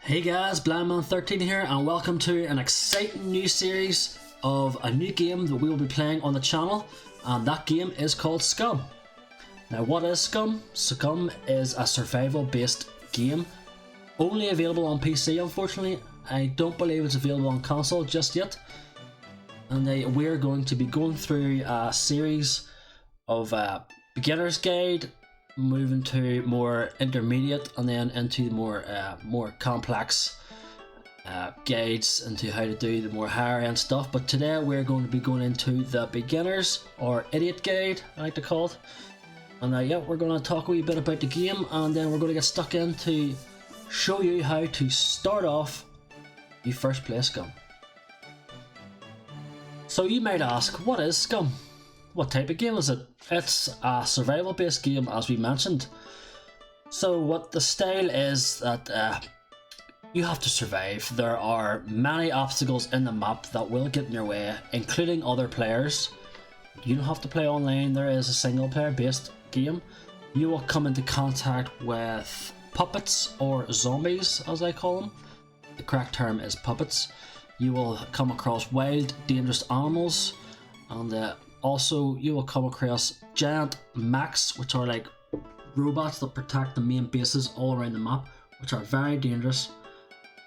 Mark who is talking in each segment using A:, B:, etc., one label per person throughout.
A: Hey guys, BlindMan13 here, and welcome to an exciting new series of a new game that we will be playing on the channel, and that game is called Scum. Now, what is Scum? Scum is a survival based game, only available on PC unfortunately. I don't believe it's available on console just yet, and we're going to be going through a series of beginner's guide, moving to more intermediate, and then into more complex guides into how to do the more higher end stuff. But today we're going to be going into the beginners or idiot guide, I like to call it. And yeah, we're going to talk a wee bit about the game, and then we're going to get stuck in to show you how to start off your first play Scum. So you might ask, what is Scum? What type of game is it? It's a survival based game, as we mentioned. So what the style is that you have to survive. There are many obstacles in the map that will get in your way, including other players. You don't have to play online, there is a single player based game. You will come into contact with puppets, or zombies as I call them. The correct term is puppets. You will come across wild, dangerous animals, and also you will come across giant mechs, which are like robots that protect the main bases all around the map, which are very dangerous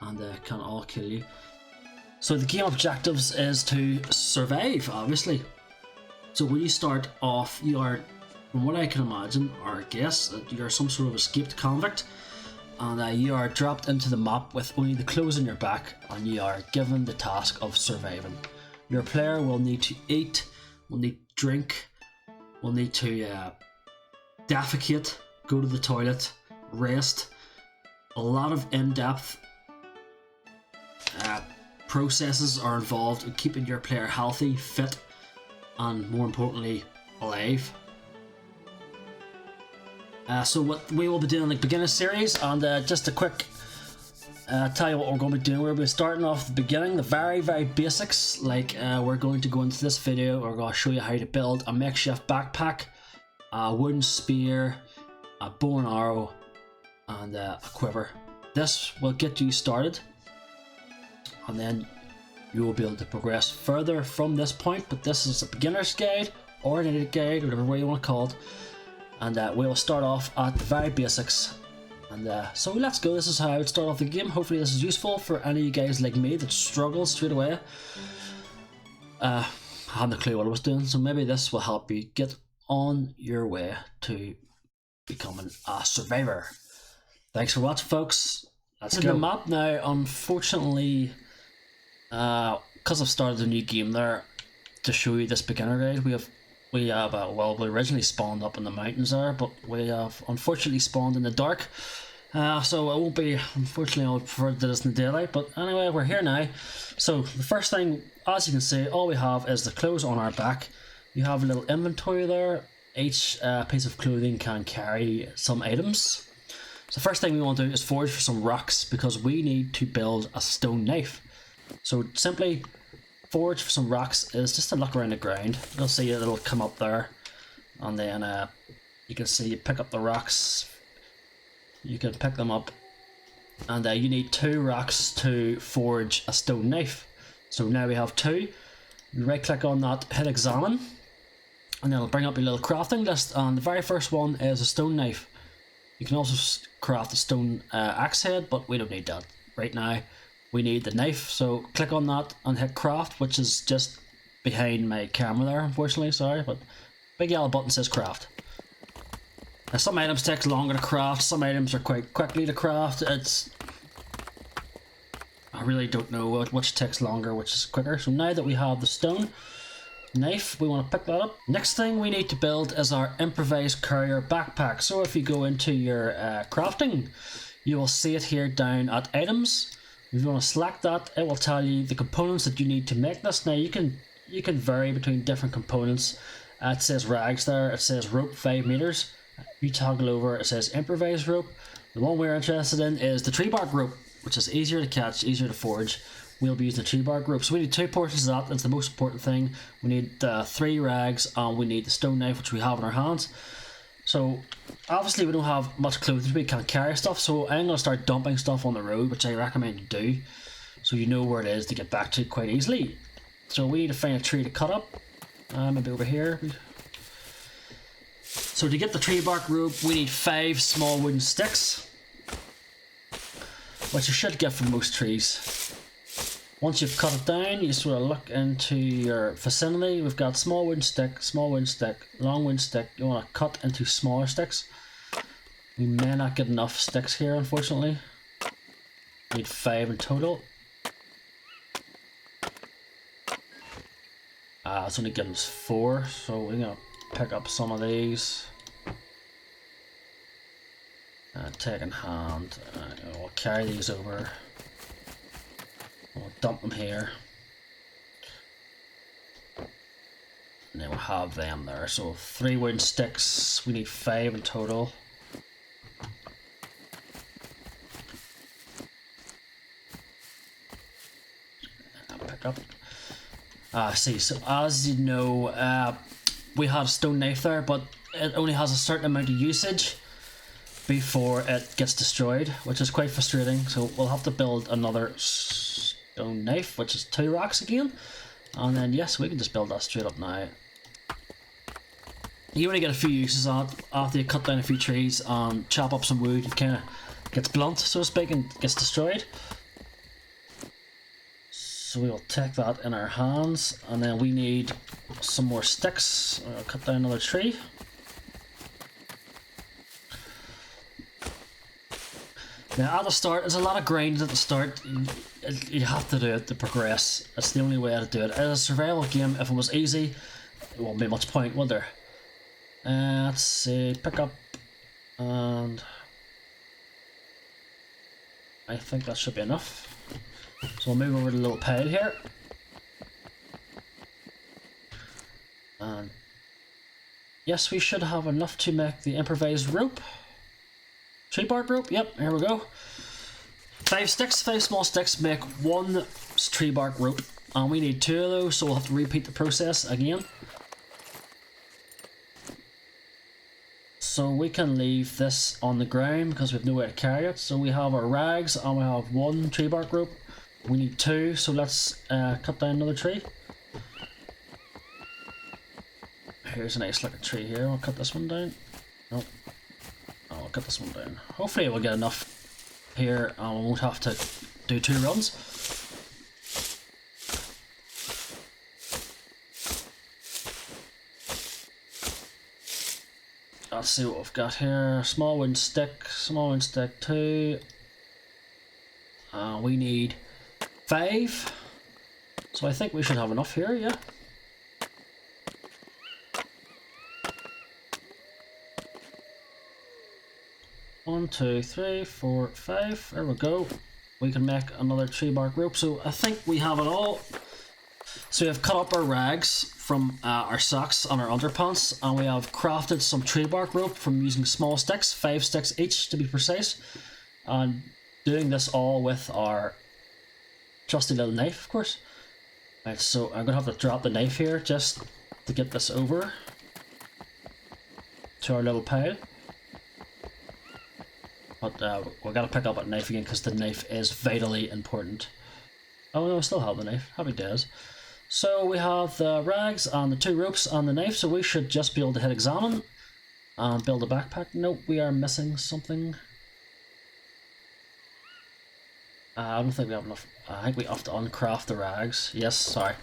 A: and can all kill you. So the game objectives is to survive, obviously. So when you start off, you are, from what I can imagine or guess, that you are some sort of escaped convict, and you are dropped into the map with only the clothes on your back, and you are given the task of surviving. Your player will need to eat, will need to drink, will need to defecate, go to the toilet, rest. A lot of in-depth processes are involved in keeping your player healthy, fit, and more importantly, alive. So what we will be doing in the beginner series, and just a quick tell you what we're going to be doing. We're going to be starting off at the beginning, the very basics. Like we're going to go into this video, we're going to show you how to build a makeshift backpack, a wooden spear, a bow and arrow, and a quiver. This will get you started, and then you will be able to progress further from this point. But this is a beginner's guide or an idiot guide, whatever way you want to call it, and we will start off at the very basics. And so let's go. This is how I would start off the game. Hopefully this is useful for any of you guys like me that struggle straight away. I had no clue what I was doing, so maybe this will help you get on your way to becoming a survivor. Thanks for watching, folks. Let's go. The map now, unfortunately, because I've started a new game there to show you this beginner guide, we have well, we originally spawned up in the mountains there, but we have unfortunately spawned in the dark. So it won't be, unfortunately, I would prefer to do this in the daylight, but anyway, we're here now. So the first thing, as you can see, all we have is the clothes on our back. You have a little inventory there. Each piece of clothing can carry some items. So the first thing we want to do is forage for some rocks, because we need to build a stone knife. So simply forage for some rocks is just to look around the ground. You'll see it'll come up there, and then you can see you pick up the rocks. You can pick them up, and you need 2 rocks to forge a stone knife. So now we have 2. You right click on that, hit examine, and then it'll bring up your little crafting list, and the very first one is a stone knife. You can also craft a stone axe head, but we don't need that right now. We need the knife, so click on that and hit craft, which is just behind my camera there, unfortunately, sorry, but big yellow button says craft. Now, some items take longer to craft, some items are quite quickly to craft. I really don't know which takes longer, which is quicker. So now that we have the stone knife, we want to pick that up. Next thing we need to build is our improvised courier backpack. So if you go into your crafting, you will see it here down at items. If you want to select that, it will tell you the components that you need to make this. Now you can vary between different components. It says rags there, it says rope 5 meters. You toggle over, it says improvised rope. The one we're interested in is the tree bark rope, which is easier to catch, easier to forge. We'll be using the tree bark rope. So we need 2 portions of that. That's the most important thing. We need 3 rags, and we need the stone knife, which we have in our hands. So obviously we don't have much clothing, we can't carry stuff, so I'm going to start dumping stuff on the road, which I recommend you do, so you know where it is to get back to quite easily. So we need to find a tree to cut up, maybe over here. So to get the tree bark rope, we need 5 small wooden sticks, which you should get from most trees. Once you've cut it down, you sort of look into your vicinity. We've got small wooden stick, long wooden stick. You want to cut into smaller sticks. We may not get enough sticks here, unfortunately. We need 5 in total. It's only giving us 4, so we're going to pick up some of these. Take in hand. We'll carry these over. We'll dump them here. And then we'll have them there. So 3 wooden sticks. We need 5 in total. I'll pick up. See, so as you know, we had a stone knife there, but it only has a certain amount of usage before it gets destroyed, which is quite frustrating. So we'll have to build another stone knife, which is 2 rocks again, and then yes, we can just build that straight up now. You only get a few uses on it after you cut down a few trees and chop up some wood. It kind of gets blunt, so to speak, and gets destroyed. So we will take that in our hands, and then we need some more sticks. I'll cut down another tree. Now at the start, there's a lot of grinding at the start. You have to do it to progress. It's the only way to do it. As a survival game, if it was easy, it won't be much point, would there? Let's see, pick up, and I think that should be enough. So we'll move over to the little pile here. And yes, we should have enough to make the improvised rope. Tree bark rope, yep, here we go. 5 sticks, 5 small sticks make 1 tree bark rope. And we need 2 of those, so we'll have to repeat the process again. So we can leave this on the ground because we have no way to carry it. So we have our rags and we have 1 tree bark rope. We need 2, so let's cut down another tree. Here's a nice looking tree here. I'll cut this one down. Nope. I'll cut this one down. Hopefully we'll get enough here and we won't have to do 2 runs. Let's see what we've got here. Small wooden stick 2. We need 5. So I think we should have enough here, yeah. One, 2, 3, 4, 5. There we go. We can make another tree bark rope. So I think we have it all. So we have cut up our rags from our socks and our underpants, and we have crafted some tree bark rope from using small sticks, 5 sticks each to be precise, and doing this all with our trusty little knife, of course. Right, so I'm gonna have to drop the knife here just to get this over to our little pile. But we're gonna pick up a knife again because the knife is vitally important. Oh no, I still have the knife. Happy days. So we have the rags and the 2 ropes and the knife, so we should just be able to hit examine and build a backpack. Nope, we are missing something. I don't think we have enough. I think we have to uncraft the rags. Yes, sorry.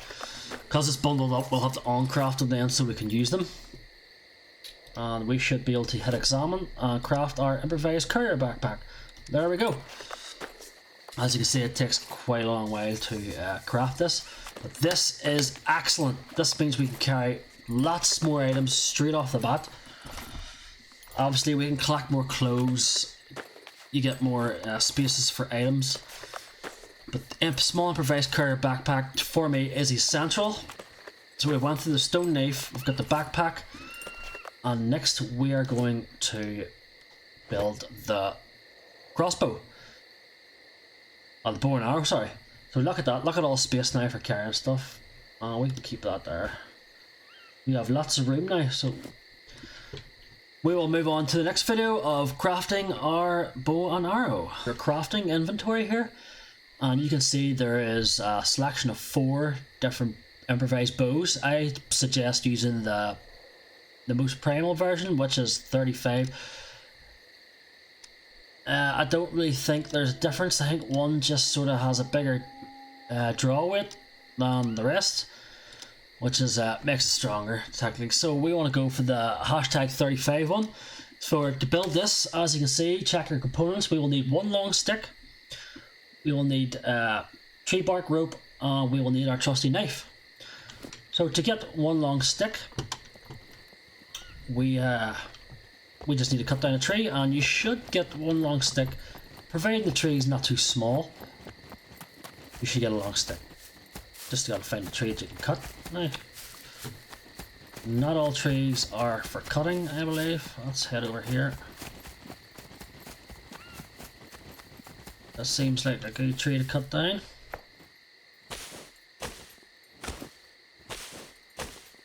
A: Because it's bundled up, we'll have to uncraft them then so we can use them. And we should be able to hit examine and craft our improvised courier backpack. There we go. As you can see, it takes quite a long while to craft this, but this is excellent. This means we can carry lots more items straight off the bat. Obviously we can collect more clothes, you get more spaces for items, but small improvised courier backpack for me is essential. So we went through the stone knife, we've got the backpack, and next we are going to build the crossbow. Oh, the bow and arrow, sorry. So look at that, look at all the space now for carrying stuff. We can keep that there. We have lots of room now, so we will move on to the next video of crafting our bow and arrow. Our crafting inventory here, and you can see there is a selection of 4 different improvised bows. I suggest using the most primal version, which is 35. I don't really think there's a difference. I think one just sort of has a bigger draw weight than the rest, which is makes it stronger technically. So we want to go for the hashtag 35 one. So to build this, as you can see, check your components. We will need 1 long stick, we will need tree bark rope, and we will need our trusty knife. So to get 1 long stick, we just need to cut down a tree, and you should get 1 long stick, providing the tree is not too small. You should get a long stick. Just gotta find a tree that you can cut. Now, not all trees are for cutting, I believe. Let's head over here. That seems like a good tree to cut down.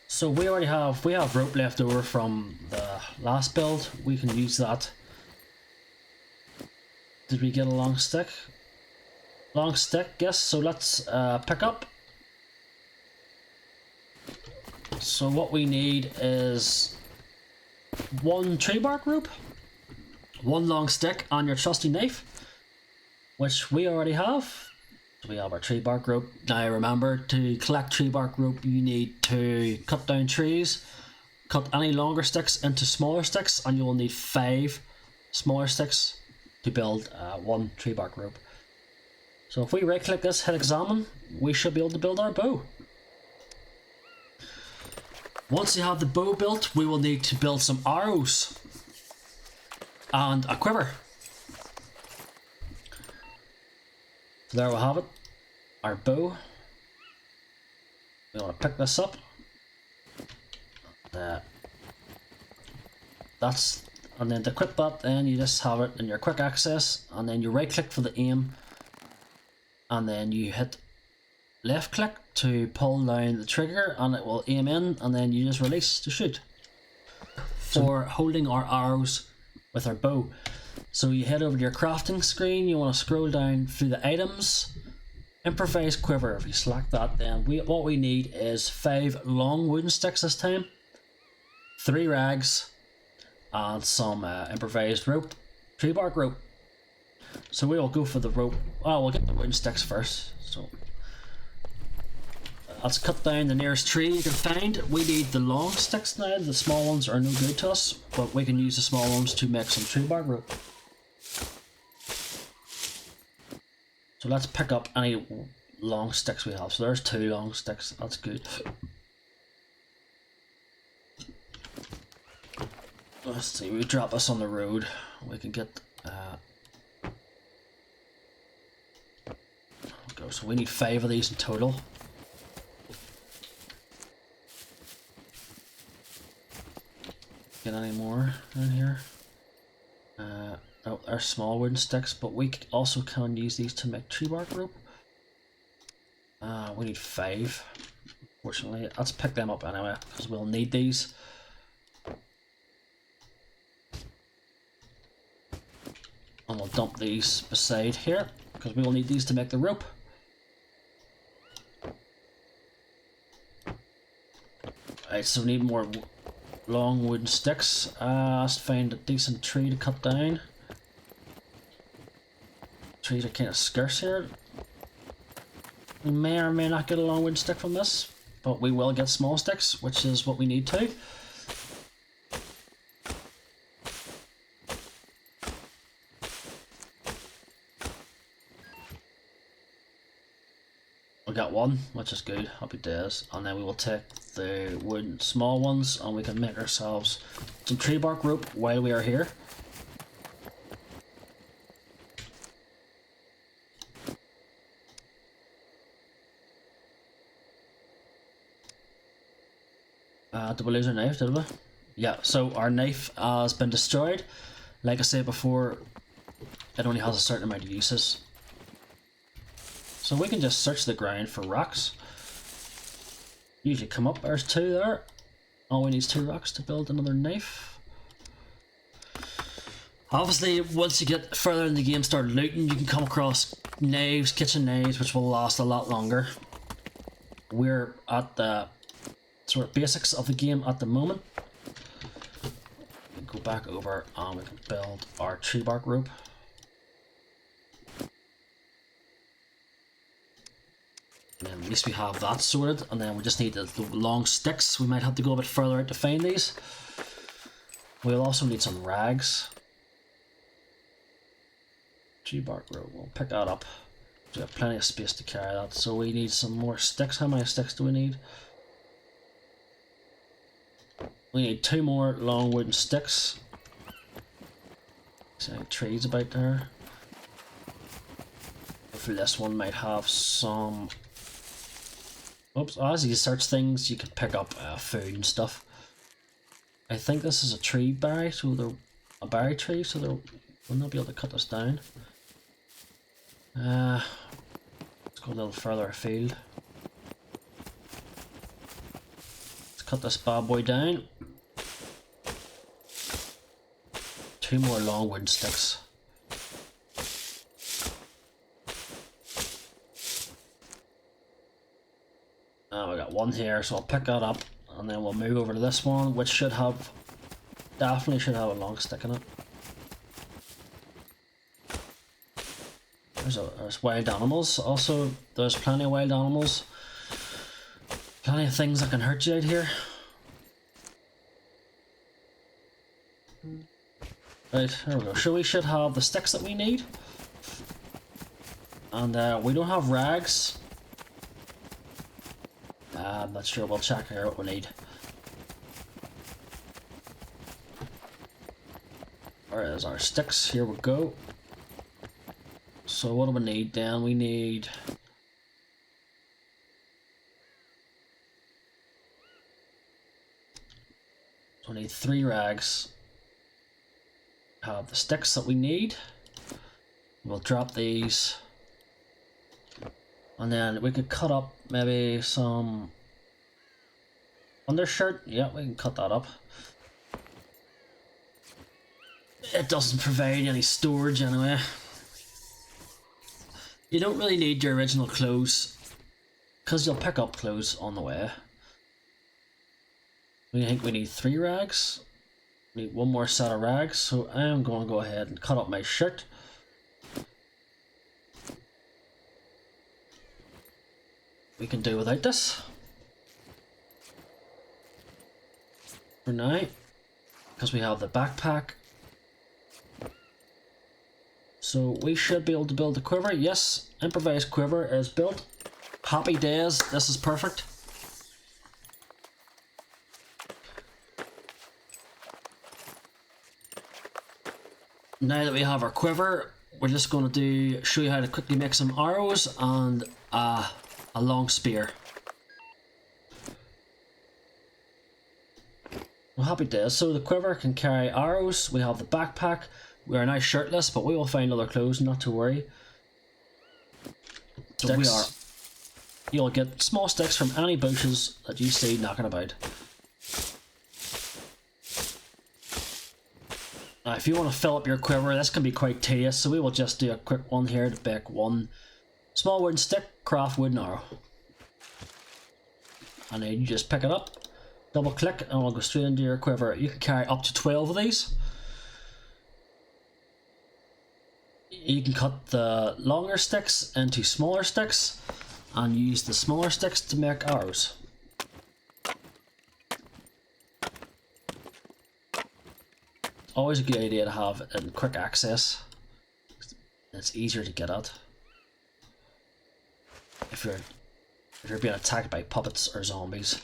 A: So we have rope left over from the last build. We can use that. Did we get a long stick? Long stick, yes. So let's pick up. So what we need is 1 tree bark rope, 1 long stick, and your trusty knife, which we already have. So we have our tree bark rope. Now remember, to collect tree bark rope you need to cut down trees, cut any longer sticks into smaller sticks, and you will need 5 smaller sticks to build 1 tree bark rope. So if we right click this, hit examine, we should be able to build our bow. Once you have the bow built, we will need to build some arrows and a quiver. So there we have it, our bow. We want to pick this up. And then to equip that, then you just have it in your quick access, and then you right click for the aim, and then you hit left click to pull down the trigger, and it will aim in, and then you just release to shoot. For holding our arrows with our bow, so you head over to your crafting screen, you want to scroll down through the items, improvised quiver. If you select that, then what we need is 5 long wooden sticks this time, 3 rags, and some improvised rope, tree bark rope. So we will go for the rope. We'll get the wooden sticks first. So let's cut down the nearest tree you can find. We need the long sticks now. The small ones are no good to us, but we can use the small ones to make some tree bark rope. So let's pick up any long sticks we have. So there's 2 long sticks. That's good. Let's see. We drop this on the road. We can get. Go. So we need 5 of these in total. Get any more in here? Oh, they're small wooden sticks, but we also can use these to make tree bark rope. We need 5. Fortunately, let's pick them up anyway, because we'll need these. And we'll dump these beside here, because we will need these to make the rope. Right, so we need more long wooden sticks. Let's find a decent tree to cut down. Trees are kind of scarce here. We may or may not get a long wooden stick from this, but we will get small sticks, which is what we need to. We got 1, which is good, happy days. And then we will take the wooden small ones and we can make ourselves some tree bark rope while we are here. Did we lose our knife, did we? Yeah, so our knife has been destroyed. Like I said before, it only has a certain amount of uses. So we can just search the ground for rocks. Usually come up, there's 2 there. All we need is 2 rocks to build another knife. Obviously, once you get further in the game, start looting, you can come across knives, kitchen knives, which will last a lot longer. We're at the sort of basics of the game at the moment. Go back over and we can build our tree bark rope. And then at least we have that sorted, and then we just need the long sticks. We might have to go a bit further out to find these. We'll also need some rags. Tree bark rope, we'll pick that up. We have plenty of space to carry that, so we need some more sticks. How many sticks do we need? We need 2 more long wooden sticks. See any trees about there? Hopefully this one might have some... Oops, as you search things you can pick up food and stuff. I think this is a tree berry, so they're a berry tree, so they'll not be able to cut this down. Let's go a little further afield. Let's cut this bad boy down. 2 more long wooden sticks. We got 1 here, so I'll pick that up, and then we'll move over to this one, which definitely should have a long stick in it. There's wild animals. Also, there's plenty of wild animals. Plenty of things that can hurt you out here. Right, there we go. So we should have the sticks that we need. And we don't have rags. I'm not sure, we'll check here what we need. Alright, there's our sticks, here we go. So what do we need then? We need... So we need 3 rags. Have the sticks that we need. We'll drop these. And then we could cut up maybe some undershirt. Yeah, we can cut that up. It doesn't provide any storage anyway. You don't really need your original clothes, because you'll pick up clothes on the way. We think we need 3 rags. We need 1 more set of rags, so I am going to go ahead and cut up my shirt. We can do without this for now, because we have the backpack. So we should be able to build a quiver. Yes, improvised quiver is built. Happy days, this is perfect. Now that we have our quiver, we're just going to show you how to quickly make some arrows and a long spear. Well, happy days. So the quiver can carry arrows. We have the backpack. We are now shirtless, but we will find other clothes, not to worry. So we are. You'll get small sticks from any bushes that you see knocking about. Now, if you want to fill up your quiver, this can be quite tedious, so we will just do a quick one here to pick 1 small wooden stick, craft wooden arrow. And then you just pick it up, double click, and we'll go straight into your quiver. You can carry up to 12 of these. You can cut the longer sticks into smaller sticks and use the smaller sticks to make arrows. Always a good idea to have it in quick access. It's easier to get at if you're being attacked by puppets or zombies.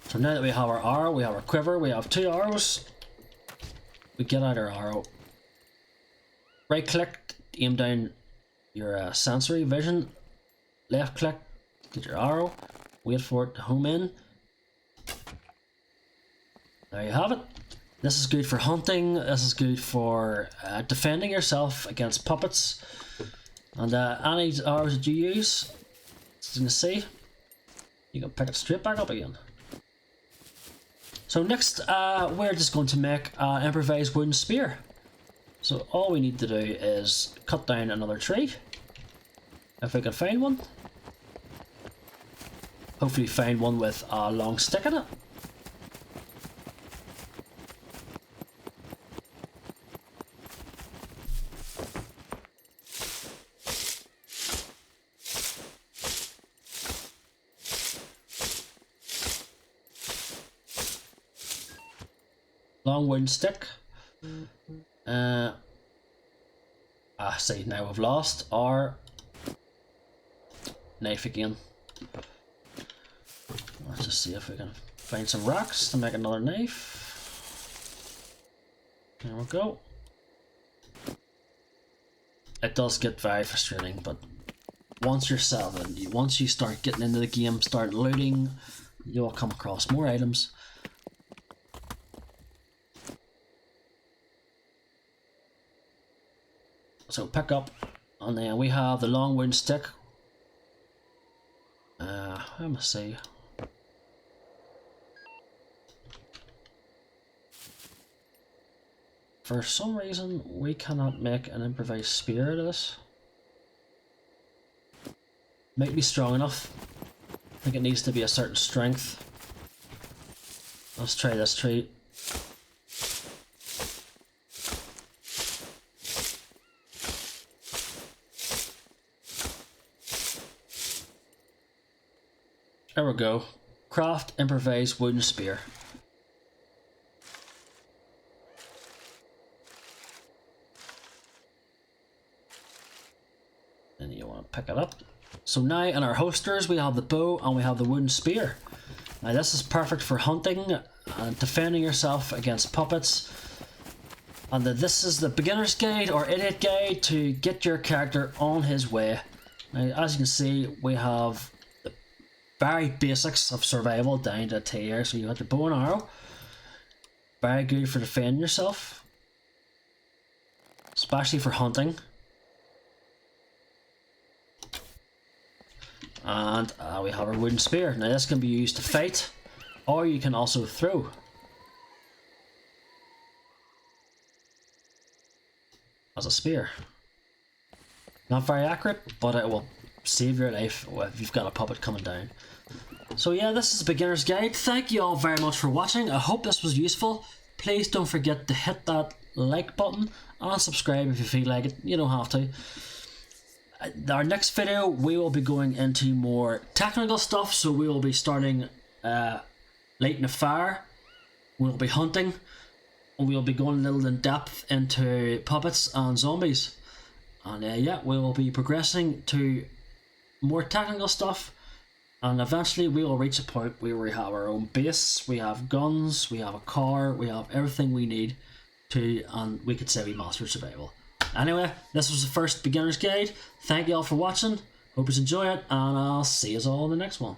A: So now that we have our arrow, we have our quiver, we have 2 arrows. We get out our arrow. Right click, aim down your sensory vision. Left click, get your arrow. Wait for it to home in. There you have it. This is good for hunting. This is good for defending yourself against puppets. And any arrows that you use, as you can see, you can pick it straight back up again. So next, we're just going to make an improvised wooden spear. So all we need to do is cut down another tree, if we can find one. Hopefully find one with a long stick in it. Long wooden stick. See, now we've lost our knife again. Let's just see if we can find some rocks to make another knife. There we go. It does get very frustrating, but once you're settled in, once you start getting into the game, start looting, you'll come across more items. So pick up, and then we have the long wooden stick. Let me see. For some reason, we cannot make an improvised spear out of this. Might be strong enough. I think it needs to be a certain strength. Let's try this tree. There we go. Craft improvised wooden spear. And you want to pick it up. So now in our holsters we have the bow and we have the wooden spear. Now this is perfect for hunting and defending yourself against puppets. And this is the beginner's guide or idiot guide to get your character on his way. Now as you can see, we have very basics of survival down to a T here. So you got your bow and arrow. Very good for defending yourself, especially for hunting. And we have our wooden spear. Now this can be used to fight, or you can also throw. As a spear. Not very accurate, but it will save your life if you've got a puppet coming down. So yeah, this is a beginner's guide. Thank you all very much for watching. I hope this was useful. Please don't forget to hit that like button and subscribe if you feel like it. You don't have to. Our next video we will be going into more technical stuff, so we will be starting lighting a fire, we'll be hunting, and we'll be going a little in depth into puppets and zombies. And yeah, we will be progressing to more technical stuff, and eventually we will reach a point where we have our own base, we have guns, we have a car, we have everything we need to, and we could say we mastered survival. Anyway, this was the first beginner's guide. Thank you all for watching, hope you enjoy it, and I'll see you all in the next one.